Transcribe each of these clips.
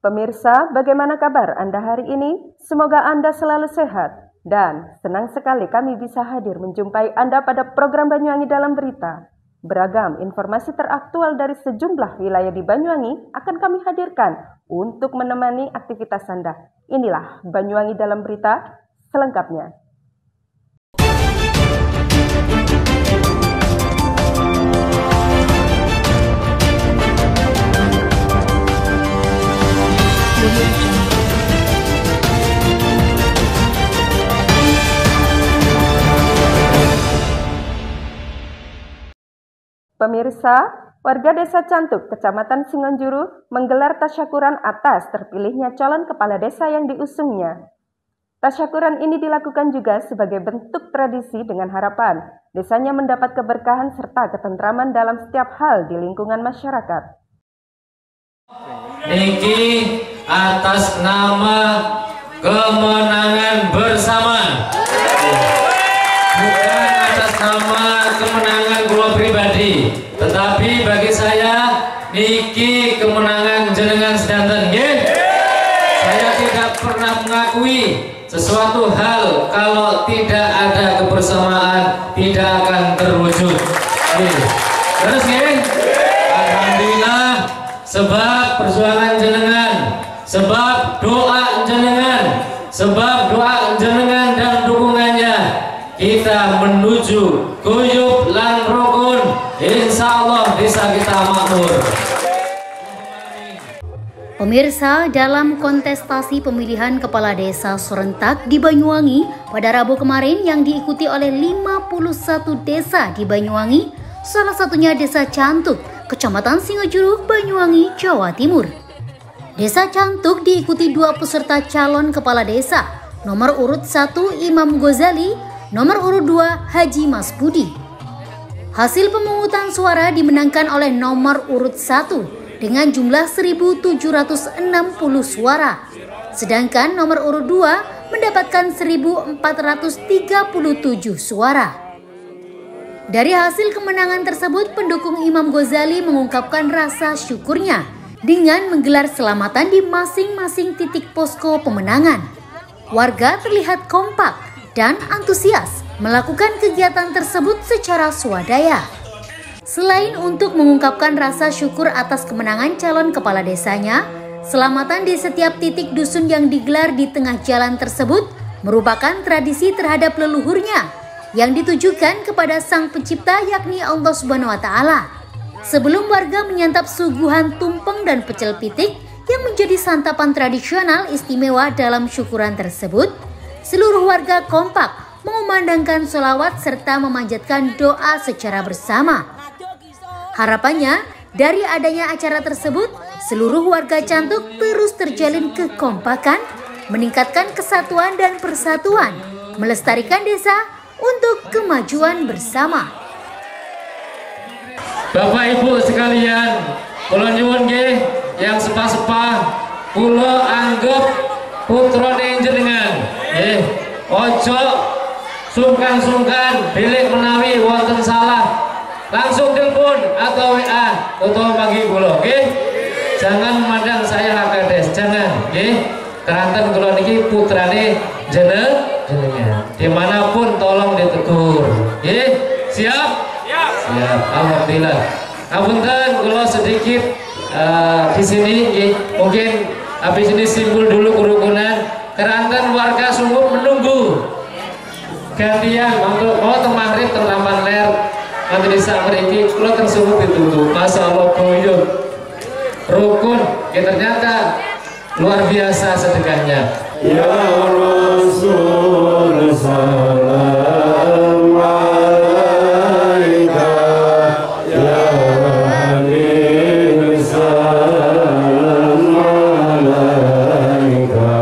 Pemirsa, bagaimana kabar Anda hari ini? Semoga Anda selalu sehat. Dan senang sekali kami bisa hadir menjumpai Anda pada program Banyuwangi Dalam Berita. Beragam informasi teraktual dari sejumlah wilayah di Banyuwangi akan kami hadirkan untuk menemani aktivitas Anda. Inilah Banyuwangi Dalam Berita selengkapnya. Pemirsa, warga Desa Cantuk, Kecamatan Singonjuru menggelar tasyakuran atas terpilihnya calon kepala desa yang diusungnya. Tasyakuran ini dilakukan juga sebagai bentuk tradisi dengan harapan desanya mendapat keberkahan serta ketentraman dalam setiap hal di lingkungan masyarakat. Niki atas nama kemenangan bersama, bukan atas nama kemenangan gua pribadi, tetapi bagi saya niki kemenangan jenengan sedanten nggih. Saya tidak pernah mengakui sesuatu hal kalau tidak ada kebersamaan tidak akan terwujud. Terus nggih, alhamdulillah, sebab perjuangan jenengan, sebab doa jenengan dan dukungannya, kita menuju guyub lan rukun. Insya Allah bisa kita makmur. Pemirsa, dalam kontestasi pemilihan kepala desa serentak di Banyuwangi pada Rabu kemarin yang diikuti oleh 51 desa di Banyuwangi, salah satunya Desa Cantuk, Kecamatan Singonjuru, Banyuwangi, Jawa Timur. Desa Cantuk diikuti dua peserta calon kepala desa, nomor urut 1 Imam Ghazali, nomor urut 2 Haji Mas Budi. Hasil pemungutan suara dimenangkan oleh nomor urut 1 dengan jumlah 1.760 suara, sedangkan nomor urut 2 mendapatkan 1.437 suara. Dari hasil kemenangan tersebut, pendukung Imam Ghazali mengungkapkan rasa syukurnya dengan menggelar selamatan di masing-masing titik posko pemenangan. Warga terlihat kompak dan antusias melakukan kegiatan tersebut secara swadaya. Selain untuk mengungkapkan rasa syukur atas kemenangan calon kepala desanya, selamatan di setiap titik dusun yang digelar di tengah jalan tersebut merupakan tradisi terhadap leluhurnya yang ditujukan kepada Sang Pencipta, yakni Allah Subhanahu wa Ta'ala. Sebelum warga menyantap suguhan tumpeng dan pecel pitik yang menjadi santapan tradisional istimewa dalam syukuran tersebut, seluruh warga kompak mengumandangkan sholawat serta memanjatkan doa secara bersama. Harapannya, dari adanya acara tersebut, seluruh warga Cantuk terus terjalin kekompakan, meningkatkan kesatuan dan persatuan, melestarikan desa untuk kemajuan bersama. Bapak Ibu sekalian, kula nyuwun nggih yang sepah-sepah kula anggap putrane jenengan. Nggih, ojo sungkan-sungkan bilih menawi wonten salah. Langsung telepon atau WA atau panggil kula, nggih. Jangan memandang saya hakades, jangan, nggih. Keranten kula niki putrane jenengan. Dimanapun tolong ditegur, nggih. Siap? Siap. Alhamdulillah. Ngapunten kula sedikit di sini, nggih. Mungkin habis ini simbol dulu kerukunan. Keranten warga sungguh menunggu gantian untuk maghrib terlambat ler. Nanti di saat ini kalau tersebut ditunggu, Masya Allah guyub rukun, ya ternyata luar biasa sedekahnya. Ya Rasul salam alaika, ya Nabi salam alaika,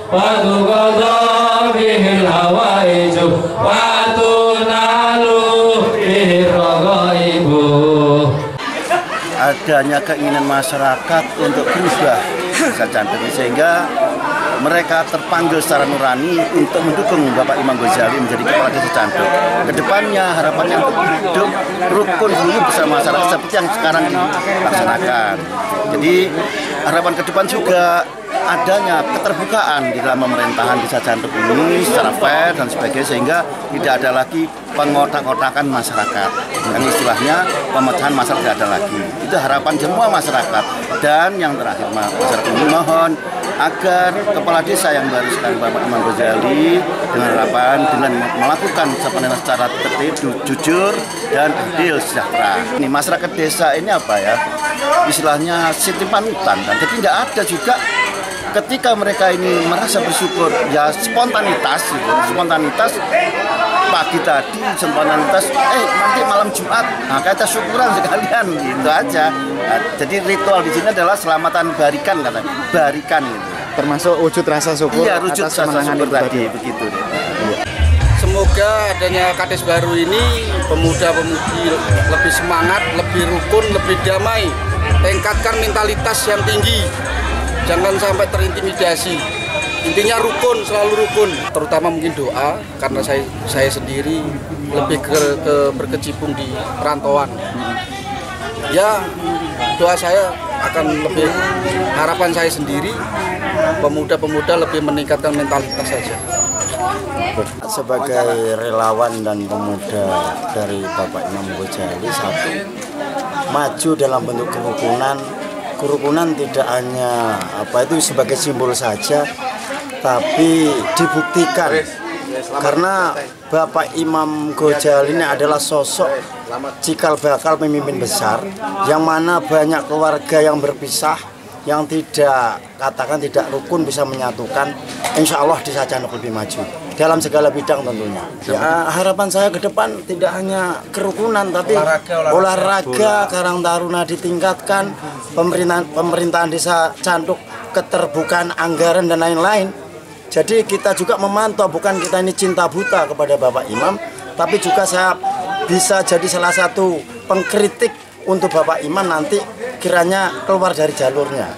wa tuqadha bihil hawaiju wa tunalu bihir raqaibu. Adanya keinginan masyarakat untuk berubah Sacantuk, sehingga mereka terpanggil secara nurani untuk mendukung Bapak Imam Ghazali menjadi kepala desa Cantuk. Kedepannya harapannya untuk hidup rukun hidup bersama masyarakat seperti yang sekarang dilaksanakan. Jadi harapan ke depan juga adanya keterbukaan di dalam pemerintahan desa Cantuk ini secara fair dan sebagainya, sehingga tidak ada lagi pengotak-otakan masyarakat. Yang istilahnya pemecahan masalah tidak ada lagi. Itu harapan semua masyarakat. Dan yang terakhir, masyarakat ini mohon agar kepala desa yang baru sekarang Bapak Imam Ghazali dengan harapan dengan melakukan pemerintahan secara tertib, jujur dan adil sejahtera. Ini masyarakat desa ini apa ya? Istilahnya siti panutan, kan? Jadi tidak ada juga ketika mereka ini merasa bersyukur, ya spontanitas, gitu. Spontanitas pagi tadi, spontanitas, nanti malam Jumat, nah kita syukuran sekalian, gitu aja. Nah, jadi ritual di sini adalah selamatan barikan, katanya, barikan gitu. Termasuk wujud rasa syukur atas kemenangan itu tadi, begitu. Semoga adanya Kades baru ini pemuda-pemudi lebih semangat, lebih rukun, lebih damai, tingkatkan mentalitas yang tinggi. Jangan sampai terintimidasi. Intinya rukun, selalu rukun. Terutama mungkin doa, karena saya sendiri lebih berkecimpung di perantauan. Ya, doa saya akan lebih, harapan saya sendiri, pemuda-pemuda lebih meningkatkan mentalitas saja. Sebagai relawan dan pemuda dari Bapak Imam Ghazali, satu, maju dalam bentuk kerukunan. Kerukunan tidak hanya sebagai simbol saja, tapi dibuktikan. Karena Bapak Imam Ghazali ini adalah sosok cikal bakal pemimpin besar, yang mana banyak keluarga yang berpisah, yang tidak rukun bisa menyatukan. Insya Allah desa Cantuk lebih maju dalam segala bidang tentunya. Ya, harapan saya ke depan tidak hanya kerukunan, tapi olahraga Karang Taruna ditingkatkan, pemerintahan desa Cantuk, keterbukaan anggaran dan lain-lain. Jadi kita juga memantau, bukan kita ini cinta buta kepada Bapak Imam, tapi juga saya bisa jadi salah satu pengkritik untuk Bapak Imam nanti kiranya keluar dari jalurnya.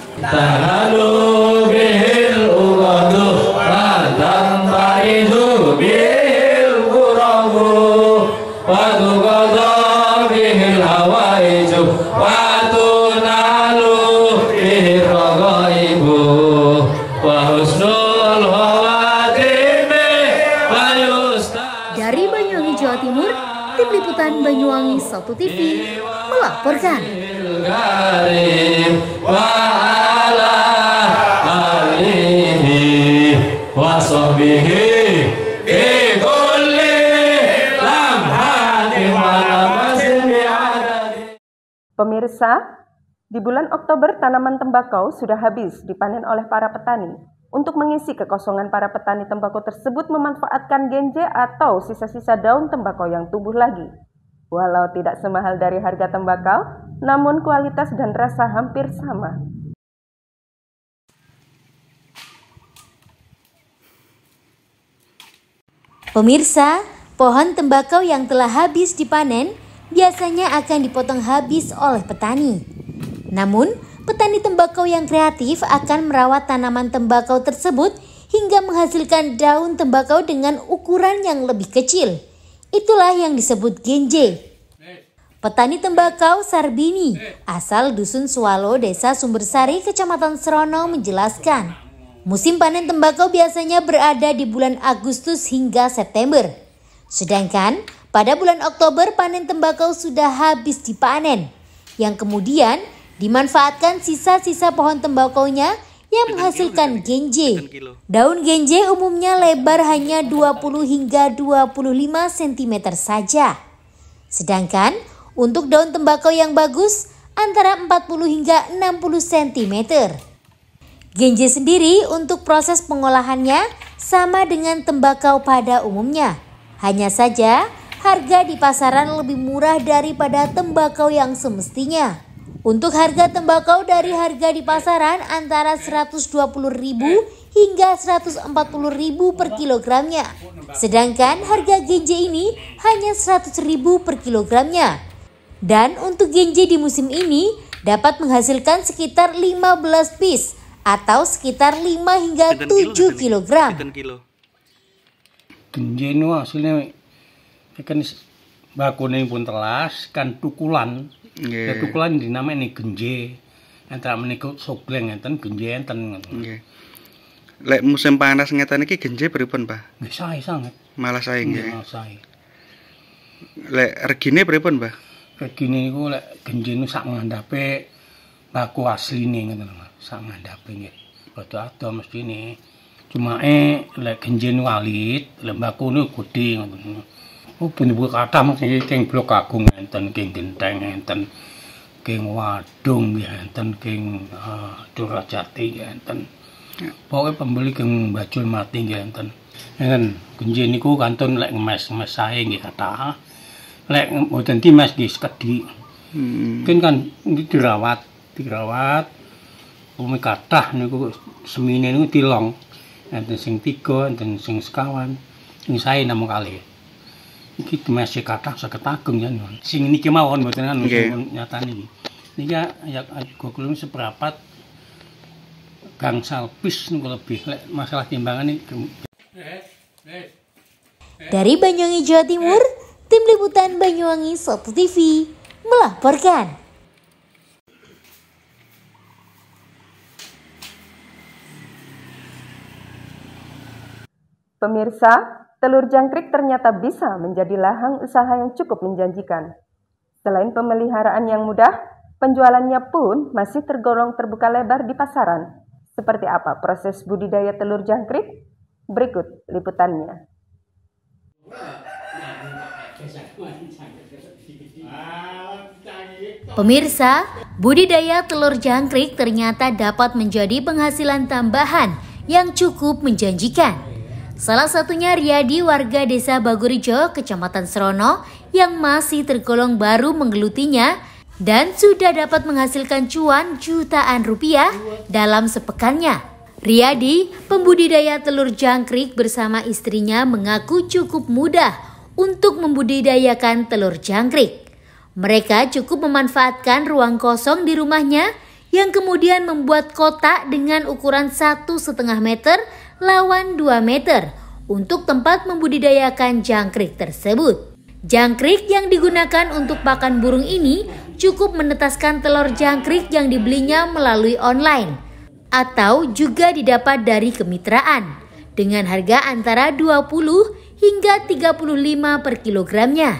Dari Banyuwangi, Jawa Timur, Tim Liputan Banyuwangi 1 TV melaporkan. Pemirsa, di bulan Oktober tanaman tembakau sudah habis dipanen oleh para petani. Untuk mengisi kekosongan para petani tembakau tersebut memanfaatkan genje atau sisa-sisa daun tembakau yang tumbuh lagi. Walau tidak semahal dari harga tembakau, namun kualitas dan rasa hampir sama. Pemirsa, pohon tembakau yang telah habis dipanen biasanya akan dipotong habis oleh petani. Namun, petani tembakau yang kreatif akan merawat tanaman tembakau tersebut hingga menghasilkan daun tembakau dengan ukuran yang lebih kecil. Itulah yang disebut genje. Petani tembakau Sarbini, asal Dusun Swalo, Desa Sumbersari, Kecamatan Serono menjelaskan, musim panen tembakau biasanya berada di bulan Agustus hingga September. Sedangkan pada bulan Oktober panen tembakau sudah habis dipanen, yang kemudian dimanfaatkan sisa-sisa pohon tembakaunya yang menghasilkan genje. Daun genje umumnya lebar hanya 20 hingga 25 cm saja. Sedangkan untuk daun tembakau yang bagus antara 40 hingga 60 cm. Genje sendiri untuk proses pengolahannya sama dengan tembakau pada umumnya. Hanya saja harga di pasaran lebih murah daripada tembakau yang semestinya. Untuk harga tembakau dari harga di pasaran antara 120.000 hingga 140.000 per kilogramnya. Sedangkan harga genje ini hanya 100.000 per kilogramnya. Dan untuk genje di musim ini dapat menghasilkan sekitar 15 piece atau sekitar 5 hingga 7 kilogram. Genje ini hasilnya kan bakune pun telas kan tukulan. Ya tukulan dinamai nih genje. Antara menika sogleng enten genje enten. Lek musim panas ngeten iki genje pripun, Pak? Nggih sae sanget. Malah sae nggih. Malah sae. Lek regine pripun, Pak? Regine niku lek genje niku sak ngandhape baku asline ngoten lho, sak ngandhape nggih. Rada-rada mestine. Cuma lek genje niku alit, lek baku niku gedhe ngoten. Oh, pun kathah mesti king Blok Agung enten, king Genteng enten, king Wadung enten, king Durajati enten. Pokoke pembeli king Bajul Mati enten. Enten genje niku kantun lek ngemes-ngemes sae nggih kathah. Lek mboten dimes nggih sekedhik. Kan dirawat. Umi kathah niku semine niku tilong. Enten sing 3, enten sing sekawan. Sing sae namung kalih. Iki masih kathah 50 agung ya. Sing niki mawon mboten kan nyatane iki. Niki ya gogolung seprapat gangsal pis niku lebih lek masalah timbangan iki. Dari Banyuwangi, Jawa Timur, Tim Liputan Banyuwangi 1 TV melaporkan. Pemirsa, telur jangkrik ternyata bisa menjadi lahang usaha yang cukup menjanjikan. Selain pemeliharaan yang mudah, penjualannya pun masih tergolong terbuka lebar di pasaran. Seperti apa proses budidaya telur jangkrik? Berikut liputannya. Pemirsa, budidaya telur jangkrik ternyata dapat menjadi penghasilan tambahan yang cukup menjanjikan. Salah satunya Riyadi, warga desa Bagurijo, Kecamatan Serono, yang masih tergolong baru menggelutinya dan sudah dapat menghasilkan cuan jutaan rupiah dalam sepekannya. Riyadi, pembudidaya telur jangkrik bersama istrinya mengaku cukup mudah untuk membudidayakan telur jangkrik. Mereka cukup memanfaatkan ruang kosong di rumahnya yang kemudian membuat kotak dengan ukuran 1,5 meter lawan 2 meter untuk tempat membudidayakan jangkrik tersebut. Jangkrik yang digunakan untuk pakan burung ini cukup menetaskan telur jangkrik yang dibelinya melalui online atau juga didapat dari kemitraan dengan harga antara 20 hingga 35 per kilogramnya.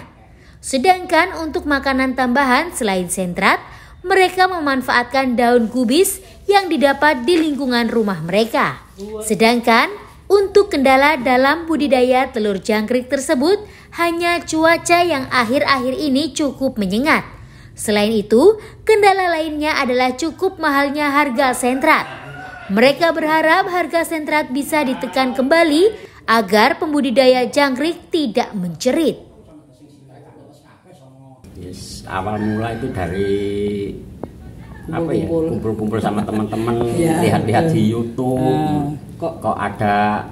Sedangkan untuk makanan tambahan selain sentrat, mereka memanfaatkan daun kubis yang didapat di lingkungan rumah mereka. Sedangkan untuk kendala dalam budidaya telur jangkrik tersebut hanya cuaca yang akhir-akhir ini cukup menyengat. Selain itu, kendala lainnya adalah cukup mahalnya harga sentrat. Mereka berharap harga sentrat bisa ditekan kembali agar pembudidaya jangkrik tidak menjerit. Awal mula itu dari kumpul-kumpul sama teman-teman, lihat-lihat di YouTube, kok ada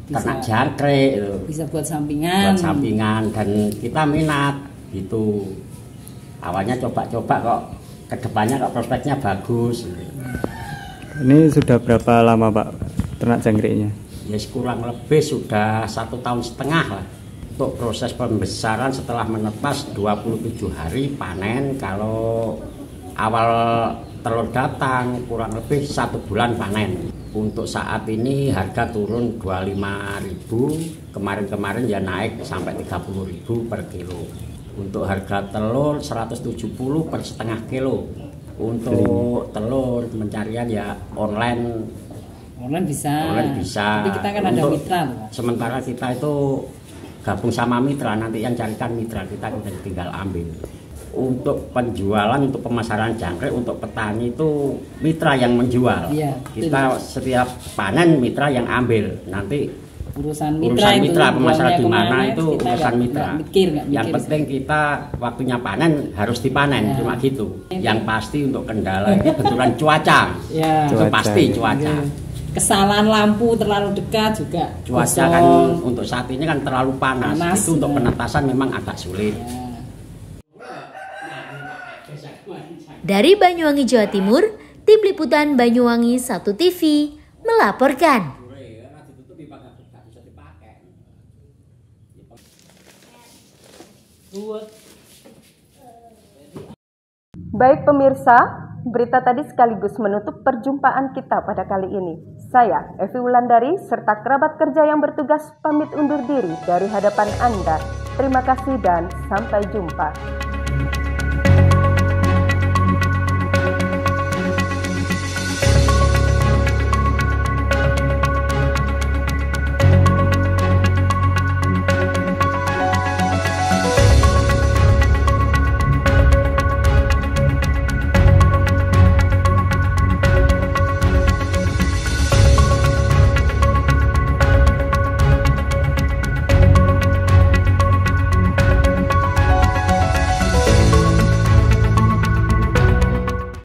ternak jangkrik, bisa buat sampingan, dan kita minat gitu. Awalnya coba-coba kok kedepannya kok prospeknya bagus. Ini sudah berapa lama Pak ternak jangkriknya? Ya kurang lebih sudah 1,5 tahun lah. Untuk proses pembesaran setelah menetas 27 hari panen. Kalau awal telur datang kurang lebih 1 bulan panen. Untuk saat ini harga turun 25.000, kemarin-kemarin ya naik sampai 30.000 per kilo. Untuk harga telur 170 per setengah kilo. Untuk telur pencarian ya online bisa. Tapi kita kan ada mitra. Sementara kita itu gabung sama mitra, nanti yang carikan mitra, kita tinggal ambil. Untuk penjualan, untuk pemasaran jangkrik, untuk petani itu mitra yang menjual. Kita setiap panen mitra yang ambil. Nanti urusan mitra, urusan mitra pemasaran di mana kemana, itu urusan mitra. Yang penting kita waktunya panen harus dipanen, cuma gitu. Yang pasti untuk kendala ini benturan cuaca. Ya. Itu pasti cuaca. Kesalahan lampu terlalu dekat juga. Cuaca kan untuk saat ini kan terlalu panas. Itu untuk penetasan memang agak sulit. Dari Banyuwangi, Jawa Timur, Tim Liputan Banyuwangi 1 TV melaporkan. Baik pemirsa, berita tadi sekaligus menutup perjumpaan kita pada kali ini. Saya, Evi Wulandari, serta kerabat kerja yang bertugas pamit undur diri dari hadapan Anda. Terima kasih dan sampai jumpa.